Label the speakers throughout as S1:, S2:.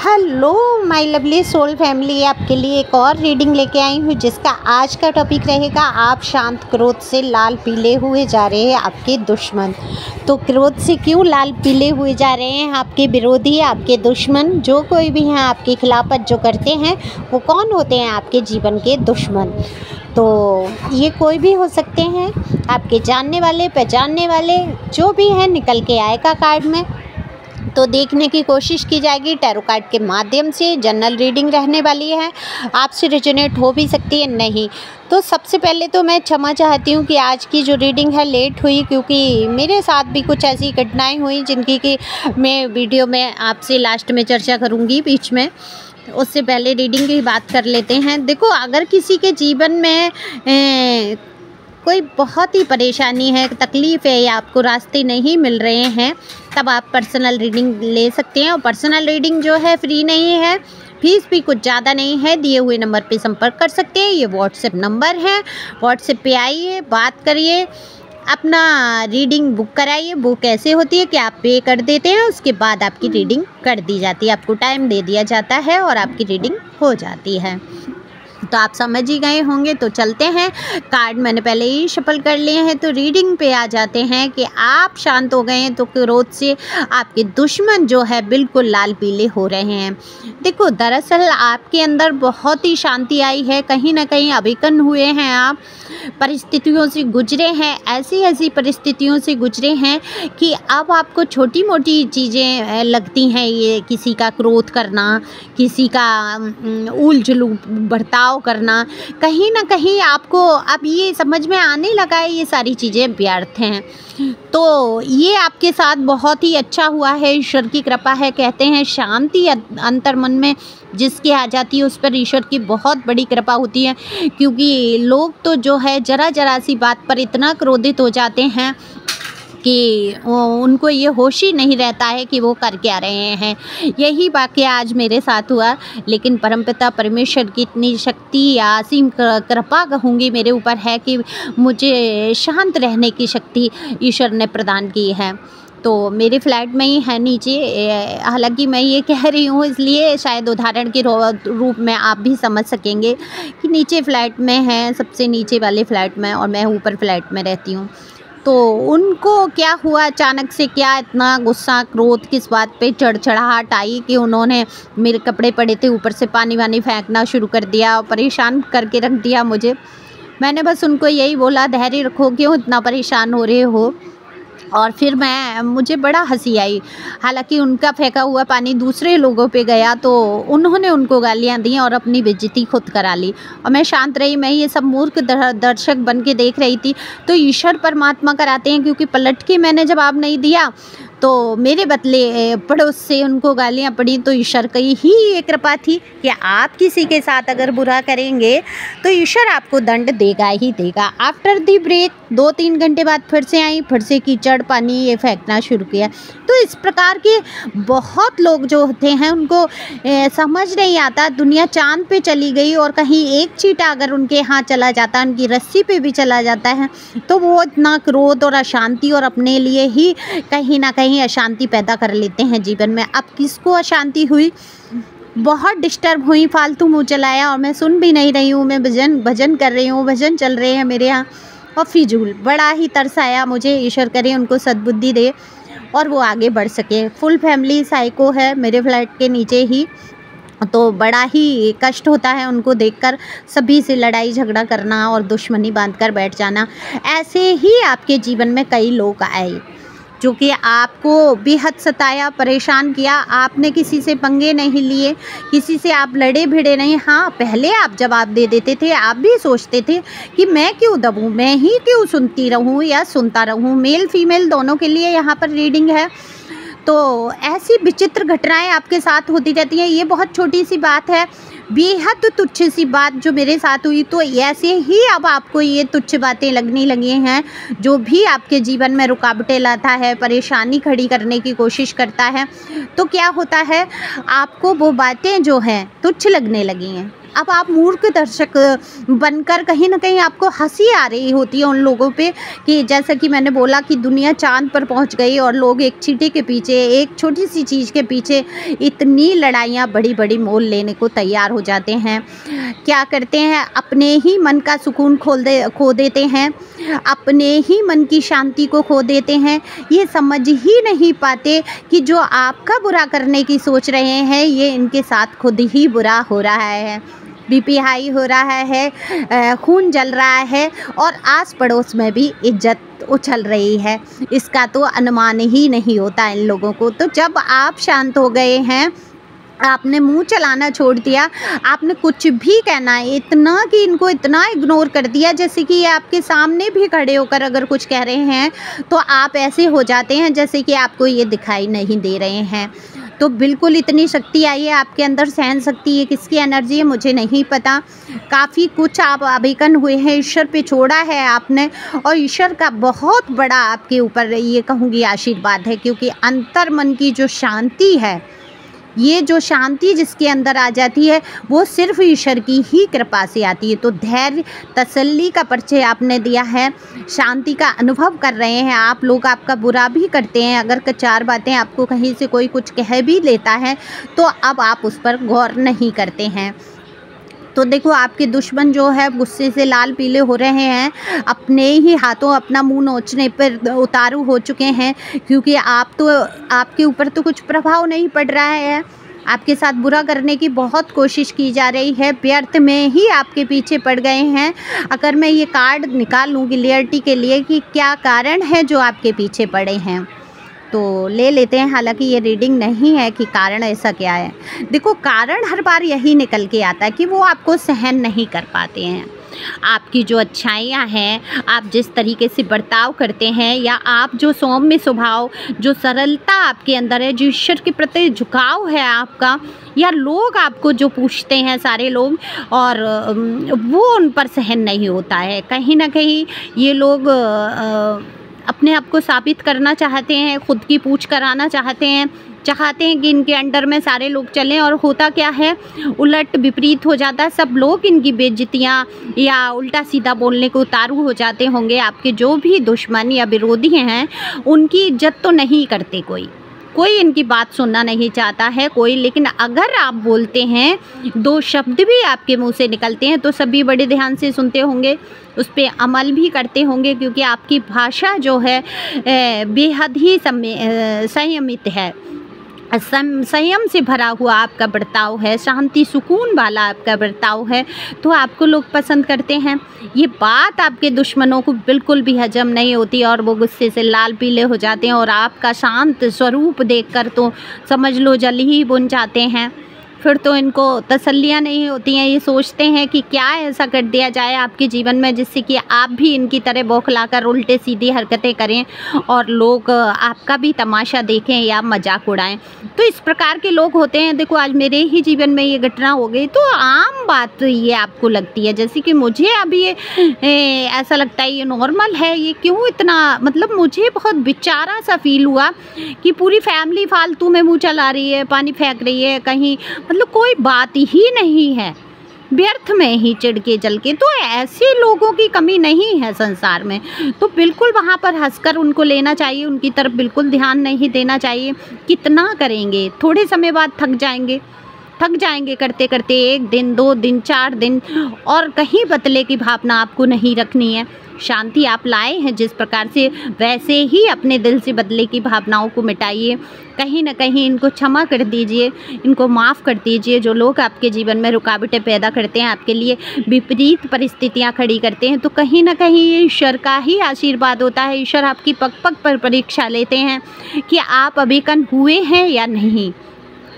S1: Hello my lovely soul family, आपके लिए एक और रीडिंग लेके आई हूँ जिसका आज का टॉपिक रहेगा आप शांत क्रोध से लाल पीले हुए जा रहे हैं आपके दुश्मन। तो क्रोध से क्यों लाल पीले हुए जा रहे हैं आपके विरोधी, आपके दुश्मन, जो कोई भी हैं आपके खिलाफत जो करते हैं वो कौन होते हैं आपके जीवन के दुश्मन। तो ये कोई भी हो सकते हैं, आपके जानने वाले, पहचानने वाले, जो भी हैं निकल के आएगा कार्ड में। तो देखने की कोशिश की जाएगी टैरो कार्ड के माध्यम से। जनरल रीडिंग रहने वाली है, आपसे रेजोनेट हो भी सकती है नहीं। तो सबसे पहले तो मैं क्षमा चाहती हूँ कि आज की जो रीडिंग है लेट हुई, क्योंकि मेरे साथ भी कुछ ऐसी घटनाएं हुई जिनकी कि मैं वीडियो में आपसे लास्ट में चर्चा करूँगी बीच में। उससे पहले रीडिंग की बात कर लेते हैं। देखो, अगर किसी के जीवन में कोई बहुत ही परेशानी है, तकलीफ़ है या आपको रास्ते नहीं मिल रहे हैं, तब आप पर्सनल रीडिंग ले सकते हैं। और पर्सनल रीडिंग जो है फ्री नहीं है, फीस भी कुछ ज़्यादा नहीं है। दिए हुए नंबर पे संपर्क कर सकते हैं, ये व्हाट्सएप नंबर है। व्हाट्सएप पे आइए, बात करिए, अपना रीडिंग बुक कराइए। बुक कैसे होती है कि आप पे कर देते हैं, उसके बाद आपकी रीडिंग कर दी जाती है, आपको टाइम दे दिया जाता है और आपकी रीडिंग हो जाती है। तो आप समझ ही गए होंगे। तो चलते हैं, कार्ड मैंने पहले ही शफल कर लिए हैं। तो रीडिंग पे आ जाते हैं कि आप शांत हो गए हैं तो क्रोध से आपके दुश्मन जो है बिल्कुल लाल पीले हो रहे हैं। देखो, दरअसल आपके अंदर बहुत ही शांति आई है, कहीं ना कहीं अवेकन हुए हैं आप, परिस्थितियों से गुजरे हैं, ऐसी परिस्थितियों से गुजरे हैं कि अब आपको छोटी मोटी चीज़ें लगती हैं। ये किसी का क्रोध करना, किसी का ऊल जुलूल बर्ताव करना, कहीं ना कहीं आपको अब ये समझ में आने लगा है ये सारी चीज़ें व्यर्थ हैं। तो ये आपके साथ बहुत ही अच्छा हुआ है, ईश्वर की कृपा है। कहते हैं शांति अंतर मन में जिसकी आ जाती है उस पर ईश्वर की बहुत बड़ी कृपा होती है, क्योंकि लोग तो जो है जरा सी बात पर इतना क्रोधित हो जाते हैं कि उनको ये होश ही नहीं रहता है कि वो कर क्या रहे हैं। यही वाक़या आज मेरे साथ हुआ, लेकिन परमपिता परमेश्वर की इतनी शक्ति या असीम कृपा कहूँगी मेरे ऊपर है कि मुझे शांत रहने की शक्ति ईश्वर ने प्रदान की है। तो मेरे फ्लैट में ही है नीचे, हालांकि मैं ये कह रही हूँ इसलिए शायद उदाहरण के रूप में आप भी समझ सकेंगे कि नीचे फ्लैट में है, सबसे नीचे वाले फ्लैट में, और मैं ऊपर फ्लैट में रहती हूँ। तो उनको क्या हुआ अचानक से, क्या इतना गुस्सा क्रोध किस बात पे चढ़चढ़ाहट आई कि उन्होंने मेरे कपड़े पड़े थे ऊपर से पानी वानी फेंकना शुरू कर दिया और परेशान करके रख दिया मुझे। मैंने बस उनको यही बोला, धैर्य रखो, क्यों इतना परेशान हो रहे हो। और फिर मुझे बड़ा हंसी आई। हालांकि उनका फेंका हुआ पानी दूसरे लोगों पे गया तो उन्होंने उनको गालियां दी और अपनी बेइज्जती खुद करा ली, और मैं शांत रही। मैं ये सब मूर्ख दर्शक बन के देख रही थी। तो ईश्वर परमात्मा कराते हैं, क्योंकि पलट के मैंने जवाब नहीं दिया तो मेरे बदले पड़ोस से उनको गालियाँ पड़ी। तो ईश्वर की ही ये कृपा थी कि आप किसी के साथ अगर बुरा करेंगे तो ईश्वर आपको दंड देगा ही देगा। आफ्टर दी ब्रेक 2-3 घंटे बाद फिर से आई, फिर से कीचड़ पानी ये फेंकना शुरू किया। तो इस प्रकार के बहुत लोग जो होते हैं उनको समझ नहीं आता, दुनिया चांद पे चली गई और कहीं एक चींटा अगर उनके यहाँ चला जाता है, उनकी रस्सी पे भी चला जाता है, तो वो इतना क्रोध और अशांति और अपने लिए ही कहीं ना कहीं अशांति पैदा कर लेते हैं जीवन में। अब किसको अशांति हुई, बहुत डिस्टर्ब हुई, फालतू मुँह चलाया, और मैं सुन भी नहीं रही हूँ, मैं भजन कर रही हूँ, भजन चल रहे हैं मेरे यहाँ, और फिजूल। बड़ा ही तरस आया मुझे, ईश्वर करे उनको सद्बुद्धि दे और वो आगे बढ़ सके। फुल फैमिली साइको है मेरे फ्लैट के नीचे ही, तो बड़ा ही कष्ट होता है उनको देखकर, सभी से लड़ाई झगड़ा करना और दुश्मनी बांधकर बैठ जाना। ऐसे ही आपके जीवन में कई लोग आए जो कि आपको बेहद सताया, परेशान किया। आपने किसी से पंगे नहीं लिए, किसी से आप लड़े भिड़े नहीं। हाँ, पहले आप जवाब दे देते थे, आप भी सोचते थे कि मैं क्यों दबूँ, मैं ही क्यों सुनती रहूँ या सुनता रहूँ। मेल फीमेल दोनों के लिए यहाँ पर रीडिंग है। तो ऐसी विचित्र घटनाएं आपके साथ होती रहती हैं। ये बहुत छोटी सी बात है, बेहद तुच्छ सी बात जो मेरे साथ हुई, तो ऐसे ही अब आपको ये तुच्छ बातें लगने लगी हैं। जो भी आपके जीवन में रुकावटें लाता है, परेशानी खड़ी करने की कोशिश करता है, तो क्या होता है, आपको वो बातें जो हैं तुच्छ लगने लगी हैं। अब आप मूर्ख दर्शक बनकर कहीं न कहीं आपको हँसी आ रही होती है उन लोगों पे कि जैसा कि मैंने बोला कि दुनिया चाँद पर पहुंच गई और लोग एक चींटी के पीछे, एक छोटी सी चीज़ के पीछे इतनी लड़ाइयाँ बड़ी-बड़ी मोल लेने को तैयार हो जाते हैं। क्या करते हैं, अपने ही मन का सुकून खो देते हैं, अपने ही मन की शांति को खो देते हैं। ये समझ ही नहीं पाते कि जो आपका बुरा करने की सोच रहे हैं, ये इनके साथ खुद ही बुरा हो रहा है। बीपी हाई हो रहा है, खून जल रहा है और आस पड़ोस में भी इज्जत उछल रही है। इसका तो अनुमान ही नहीं होता इन लोगों को। तो जब आप शांत हो गए हैं, आपने मुंह चलाना छोड़ दिया, आपने कुछ भी कहना है, इतना कि इनको इतना इग्नोर कर दिया जैसे कि ये आपके सामने भी खड़े होकर अगर कुछ कह रहे हैं तो आप ऐसे हो जाते हैं जैसे कि आपको ये दिखाई नहीं दे रहे हैं। तो बिल्कुल इतनी शक्ति आई है आपके अंदर, सहन शक्ति, ये किसकी एनर्जी है मुझे नहीं पता। काफ़ी कुछ आप अवेकन हुए हैं, ईश्वर पे छोड़ा है आपने और ईश्वर का बहुत बड़ा आपके ऊपर ये कहूँगी आशीर्वाद है, क्योंकि अंतर मन की जो शांति है, ये जो शांति जिसके अंदर आ जाती है वो सिर्फ ईश्वर की ही कृपा से आती है। तो धैर्य, तसल्ली का परिचय आपने दिया है, शांति का अनुभव कर रहे हैं आप लोग। आपका बुरा भी करते हैं, अगर चार बातें आपको कहीं से कोई कुछ कह भी लेता है तो अब आप उस पर गौर नहीं करते हैं। तो देखो, आपके दुश्मन जो है गुस्से से लाल पीले हो रहे हैं, अपने ही हाथों अपना मुंह नोचने पर उतारू हो चुके हैं, क्योंकि आपके ऊपर तो कुछ प्रभाव नहीं पड़ रहा है। आपके साथ बुरा करने की बहुत कोशिश की जा रही है, व्यर्थ में ही आपके पीछे पड़ गए हैं। अगर मैं ये कार्ड निकाल लूँ क्लियरिटी के लिए कि क्या कारण है जो आपके पीछे पड़े हैं, तो ले लेते हैं। हालांकि ये रीडिंग नहीं है कि कारण ऐसा क्या है। देखो, कारण हर बार यही निकल के आता है कि वो आपको सहन नहीं कर पाते हैं। आपकी जो अच्छाइयाँ हैं, आप जिस तरीके से बर्ताव करते हैं, या आप जो सौम्य स्वभाव, जो सरलता आपके अंदर है, जो ईश्वर के प्रति झुकाव है आपका, या लोग आपको जो पूछते हैं सारे लोग, और वो उन पर सहन नहीं होता है। कहीं ना कहीं ये लोग अपने आप को साबित करना चाहते हैं, खुद की पूछ कराना चाहते हैं कि इनके अंडर में सारे लोग चलें, और होता क्या है, उलट विपरीत हो जाता है। सब लोग इनकी बेइज्जतियाँ या उल्टा सीधा बोलने को उतारू हो जाते होंगे। आपके जो भी दुश्मन या विरोधी हैं उनकी इज्जत तो नहीं करते कोई इनकी बात सुनना नहीं चाहता है कोई। लेकिन अगर आप बोलते हैं, दो शब्द भी आपके मुंह से निकलते हैं, तो सभी बड़े ध्यान से सुनते होंगे, उस पर अमल भी करते होंगे, क्योंकि आपकी भाषा जो है बेहद ही संयमित है, संयम से भरा हुआ आपका बर्ताव है, शांति सुकून वाला आपका बर्ताव है, तो आपको लोग पसंद करते हैं। ये बात आपके दुश्मनों को बिल्कुल भी हजम नहीं होती और वो गुस्से से लाल पीले हो जाते हैं, और आपका शांत स्वरूप देखकर तो समझ लो जल ही बुन जाते हैं। फिर तो इनको तसल्लियाँ नहीं होती हैं, ये सोचते हैं कि क्या ऐसा कर दिया जाए आपके जीवन में जिससे कि आप भी इनकी तरह बौखलाकर उल्टे सीधी हरकतें करें और लोग आपका भी तमाशा देखें या मजाक उड़ाएं। तो इस प्रकार के लोग होते हैं। देखो, आज मेरे ही जीवन में ये घटना हो गई, तो आम बात ये आपको लगती है, जैसे कि मुझे अभी ये ऐसा लगता है ये नॉर्मल है, ये क्यों इतना, मतलब मुझे बहुत बेचारा सा फील हुआ कि पूरी फैमिली फालतू में मुँह चला रही है, पानी फेंक रही है, कहीं मतलब कोई बात ही नहीं है, व्यर्थ में ही चिढ़ के जल के। तो ऐसे लोगों की कमी नहीं है संसार में, तो बिल्कुल वहाँ पर हंसकर उनको लेना चाहिए, उनकी तरफ बिल्कुल ध्यान नहीं देना चाहिए। कितना करेंगे, थोड़े समय बाद थक जाएंगे करते करते, 1 दिन 2 दिन 4 दिन, और कहीं बदले की भावना आपको नहीं रखनी है। शांति आप लाए हैं जिस प्रकार से, वैसे ही अपने दिल से बदले की भावनाओं को मिटाइए। कहीं ना कहीं इनको क्षमा कर दीजिए, इनको माफ़ कर दीजिए। जो लोग आपके जीवन में रुकावटें पैदा करते हैं, आपके लिए विपरीत परिस्थितियां खड़ी करते हैं, तो कहीं ना कहीं ये ईश्वर का ही आशीर्वाद होता है। ईश्वर आपकी पग पग पर परीक्षा लेते हैं कि आप अवेकन हुए हैं या नहीं।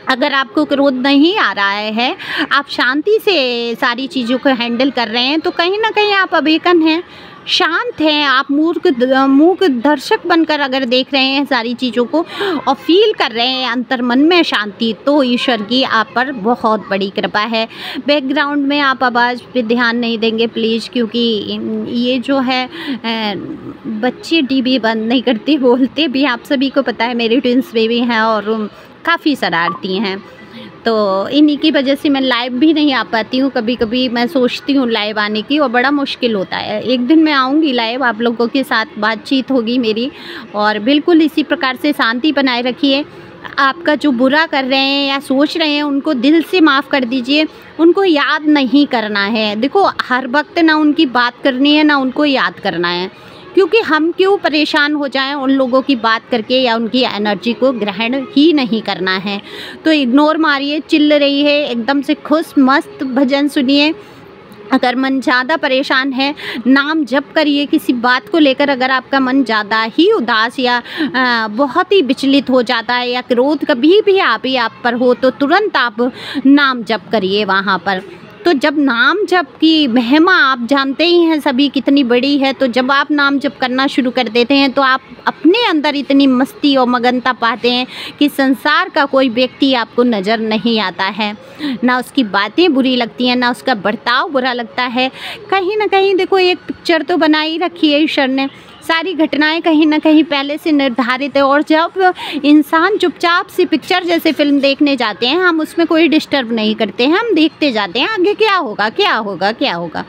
S1: अगर आपको क्रोध नहीं आ रहा है, आप शांति से सारी चीज़ों को हैंडल कर रहे हैं, तो कहीं ना कहीं आप अवेकन हैं। शांत हैं, आप मूक दर्शक बनकर अगर देख रहे हैं सारी चीज़ों को और फील कर रहे हैं अंतर मन में शांति, तो ईश्वर की आप पर बहुत बड़ी कृपा है। बैकग्राउंड में आप आवाज़ पे ध्यान नहीं देंगे प्लीज़, क्योंकि ये जो है बच्चे टीवी बंद नहीं करते, बोलते भी, आप सभी को पता है मेरी ट्विंस बेबी हैं और काफ़ी शरारती हैं, तो इन्हीं की वजह से मैं लाइव भी नहीं आ पाती हूँ। कभी कभी मैं सोचती हूँ लाइव आने की और बड़ा मुश्किल होता है। एक दिन मैं आऊँगी लाइव, आप लोगों के साथ बातचीत होगी मेरी, और बिल्कुल इसी प्रकार से शांति बनाए रखिए। आपका जो बुरा कर रहे हैं या सोच रहे हैं उनको दिल से माफ़ कर दीजिए, उनको याद नहीं करना है। देखो हर वक्त ना उनकी बात करनी है ना उनको याद करना है, क्योंकि हम क्यों परेशान हो जाएं उन लोगों की बात करके, या उनकी एनर्जी को ग्रहण ही नहीं करना है। तो इग्नोर मारिए, चिल्ल रही है एकदम से खुश मस्त भजन सुनिए। अगर मन ज़्यादा परेशान है, नाम जप करिए। किसी बात को लेकर अगर आपका मन ज़्यादा ही उदास या बहुत ही विचलित हो जाता है, या क्रोध कभी भी आप पर हो, तो तुरंत आप नाम जप करिए वहाँ पर। तो जब नाम जप की महिमा आप जानते ही हैं सभी कितनी बड़ी है, तो जब आप नाम जप करना शुरू कर देते हैं तो आप अपने अंदर इतनी मस्ती और मगनता पाते हैं कि संसार का कोई व्यक्ति आपको नज़र नहीं आता है, ना उसकी बातें बुरी लगती हैं, ना उसका बर्ताव बुरा लगता है। कहीं ना कहीं देखो एक पिक्चर तो बनाई रखी है ईश्वर ने, सारी घटनाएं कहीं ना कहीं पहले से निर्धारित है, और जब इंसान चुपचाप से पिक्चर जैसे फिल्म देखने जाते हैं, हम उसमें कोई डिस्टर्ब नहीं करते हैं, हम देखते जाते हैं आगे क्या होगा क्या होगा क्या होगा।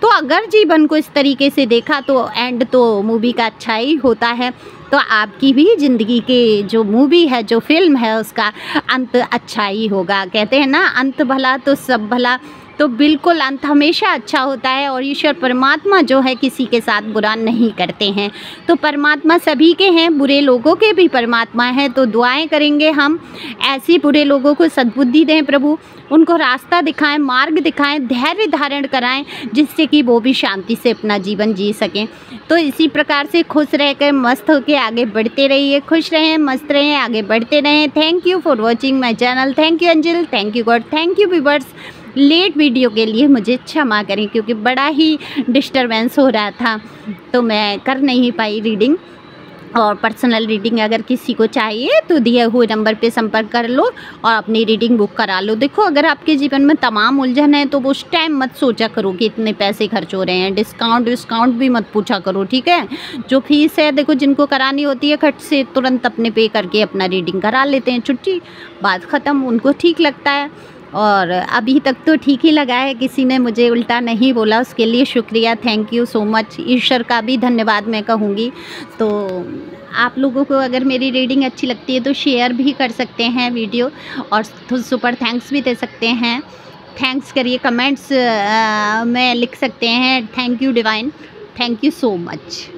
S1: तो अगर जीवन को इस तरीके से देखा तो एंड तो मूवी का अच्छा ही होता है। तो आपकी भी ज़िंदगी की जो मूवी है, जो फिल्म है, उसका अंत अच्छा ही होगा। कहते हैं ना अंत भला तो सब भला, तो बिल्कुल अंत हमेशा अच्छा होता है। और ईश्वर परमात्मा जो है किसी के साथ बुरा नहीं करते हैं, तो परमात्मा सभी के हैं, बुरे लोगों के भी परमात्मा हैं। तो दुआएं करेंगे हम, ऐसे बुरे लोगों को सद्बुद्धि दें प्रभु, उनको रास्ता दिखाएं, मार्ग दिखाएं, धैर्य धारण कराएं, जिससे कि वो भी शांति से अपना जीवन जी सकें। तो इसी प्रकार से खुश रहकर मस्त होकर आगे बढ़ते रहिए, खुश रहें, मस्त रहें, आगे बढ़ते रहें। Thank you for watching my channel. Thank you Anjal, thank you god, thank you viewers. Late video के लिए मुझे क्षमा करें, क्योंकि बड़ा ही डिस्टरबेंस हो रहा था, तो मैं कर नहीं पाई रीडिंग। और पर्सनल रीडिंग अगर किसी को चाहिए तो दिए हुए नंबर पे संपर्क कर लो और अपनी रीडिंग बुक करा लो। देखो अगर आपके जीवन में तमाम उलझन है तो वो उस टाइम मत सोचा करो कि इतने पैसे खर्च हो रहे हैं, डिस्काउंट भी मत पूछा करो, ठीक है। जो फीस है देखो जिनको करानी होती है खट से तुरंत अपने पे करके अपना रीडिंग करा लेते हैं, छुट्टी, बात ख़त्म, उनको ठीक लगता है। और अभी तक तो ठीक ही लगा है, किसी ने मुझे उल्टा नहीं बोला, उसके लिए शुक्रिया, थैंक यू सो मच। ईश्वर का भी धन्यवाद मैं कहूँगी। तो आप लोगों को अगर मेरी रीडिंग अच्छी लगती है तो शेयर भी कर सकते हैं वीडियो, और सुपर थैंक्स भी दे सकते हैं। थैंक्स करिए, कमेंट्स में लिख सकते हैं, thank you divine, thank you so much.